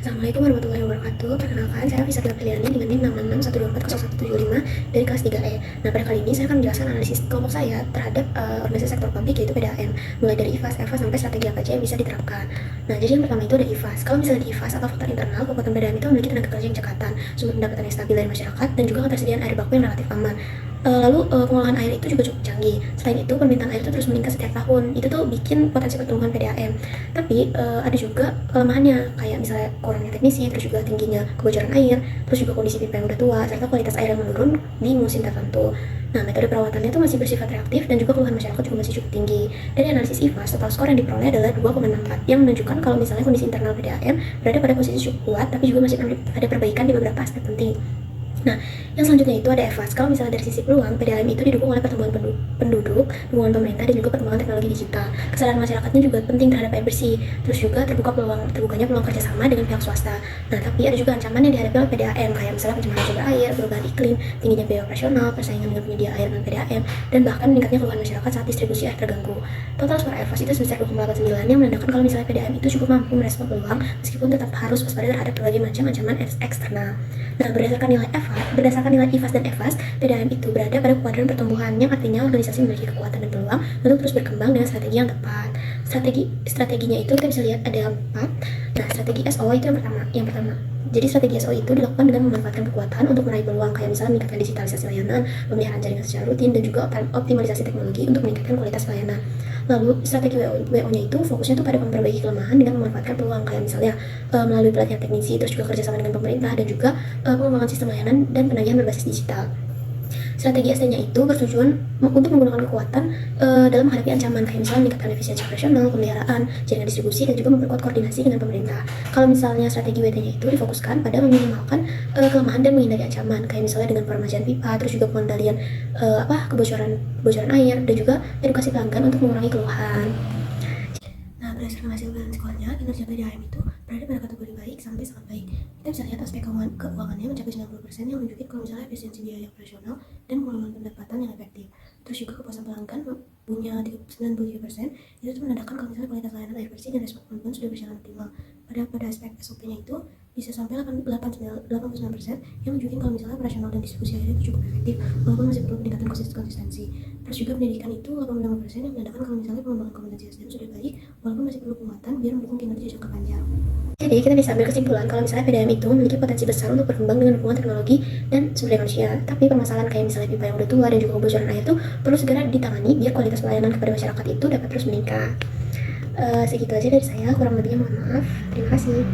Assalamualaikum warahmatullahi wabarakatuh. Perkenalkan, saya Fisatila Priliani dengan NIM 66612400175 dari kelas 3E. Nah, pada kali ini saya akan menjelaskan analisis kelompok saya terhadap organisasi sektor publik, yaitu PDAM, mulai dari IFAS, EFAS, sampai strategi apa aja yang bisa diterapkan. Nah, jadi yang pertama itu ada IFAS. Kalau misalnya di IFAS atau faktor internal, kekuatan PDAM itu memiliki tenaga kerja yang cekatan, sumber pendapatan yang stabil dari masyarakat, dan juga ketersediaan air baku yang relatif aman. Lalu pengolahan air itu juga cukup canggih. Selain itu, permintaan air itu terus meningkat setiap tahun. Itu tuh bikin potensi pertumbuhan PDAM. Tapi ada juga kelemahannya, kayak misalnya kurangnya teknisi, terus juga tingginya kebocoran air, terus juga kondisi pipa yang udah tua, serta kualitas air yang menurun di musim tertentu. Nah, metode perawatannya itu masih bersifat reaktif dan juga keluhan masyarakat juga masih cukup tinggi. Dari analisis IFAS, total skor yang diperoleh adalah 2,64 yang menunjukkan kalau misalnya kondisi internal PDAM berada pada posisi cukup kuat, tapi juga masih perlu ada perbaikan di beberapa aspek penting. Nah, yang selanjutnya itu ada EFAS. Kalau misalnya dari sisi peluang, PDAM itu didukung oleh pertumbuhan penduduk, dukungan pemerintah, dan juga perkembangan teknologi digital. Kesadaran masyarakatnya juga penting terhadap air bersih. Terus juga terbukanya peluang kerjasama dengan pihak swasta. Nah, tapi ada juga ancaman yang dihadapi oleh PDAM, kayak misalnya pencemaran sumber air, perubahan iklim, tingginya biaya operasional, persaingan dengan penyedia air non PDAM, dan bahkan meningkatnya keluhan masyarakat saat distribusi air terganggu. Total skor EFAS itu sebesar 2,89 yang menandakan kalau misalnya PDAM itu cukup mampu merespon peluang, meskipun tetap harus waspada terhadap berbagai macam ancaman eksternal. Nah, berdasarkan nilai IFAS dan EFAS, PDAM itu berada pada kuadran pertumbuhan, yang artinya organisasi memiliki kekuatan dan peluang untuk terus berkembang dengan strategi yang tepat. Strateginya itu kita bisa lihat ada 4. Nah, strategi SO itu yang pertama. Jadi strategi SO itu dilakukan dengan memanfaatkan kekuatan untuk meraih peluang, kayak misalnya meningkatkan digitalisasi layanan, pemeliharaan jaringan secara rutin, dan juga optimalisasi teknologi untuk meningkatkan kualitas pelayanan. Lalu strategi WO-nya itu fokusnya tuh pada memperbaiki kelemahan dengan memanfaatkan peluang, kayak misalnya melalui pelatihan teknisi, terus juga kerjasama dengan pemerintah, dan juga pengembangan sistem layanan dan penagihan berbasis digital. Strategi ST-nya itu bertujuan untuk menggunakan kekuatan dalam menghadapi ancaman, kayak misalnya meningkatkan efisiensi operasional, pemeliharaan, jaringan distribusi, dan juga memperkuat koordinasi dengan pemerintah. Kalau misalnya strategi WT-nya itu difokuskan pada meminimalkan kelemahan dan menghindari ancaman, kayak misalnya dengan peremajaan pipa, terus juga pengendalian kebocoran air, dan juga edukasi pelanggan untuk mengurangi keluhan. Nah, berdasarkan hasil balance skornya, kinerja PDAM itu berada pada kategori baik sampai sangat baik. Kita bisa lihat aspek keuangannya mencapai 90% yang menunjukkan kalau misalnya efisiensi biaya operasional dan pengelolaan pendapatan yang efektif. Terus juga kepuasan pelanggan punya 93%, itu tuh menandakan kalau misalnya kualitas layanan air bersih dan respon pelanggan sudah berjalan optimal. Pada aspek SOP-nya itu bisa sampai 89% yang menunjukkan kalau misalnya operasional dan distribusi airnya itu cukup efektif, walaupun masih perlu peningkatan konsistensi. Terus juga pendidikan itu 85% yang menandakan kalau misalnya pengembangan kompetensi SDM sudah baik, walaupun masih perlu penguatan biar mendukung kinerja jangka panjang. Jadi kita bisa ambil kesimpulan kalau misalnya PDAM itu memiliki potensi besar untuk berkembang dengan dukungan teknologi dan sumber daya manusia. Tapi permasalahan kayak misalnya pipa yang udah tua dan juga kebocoran air itu perlu segera ditangani biar kualitas pelayanan kepada masyarakat itu dapat terus meningkat. Segitu aja dari saya, kurang lebihnya mohon maaf. Terima kasih.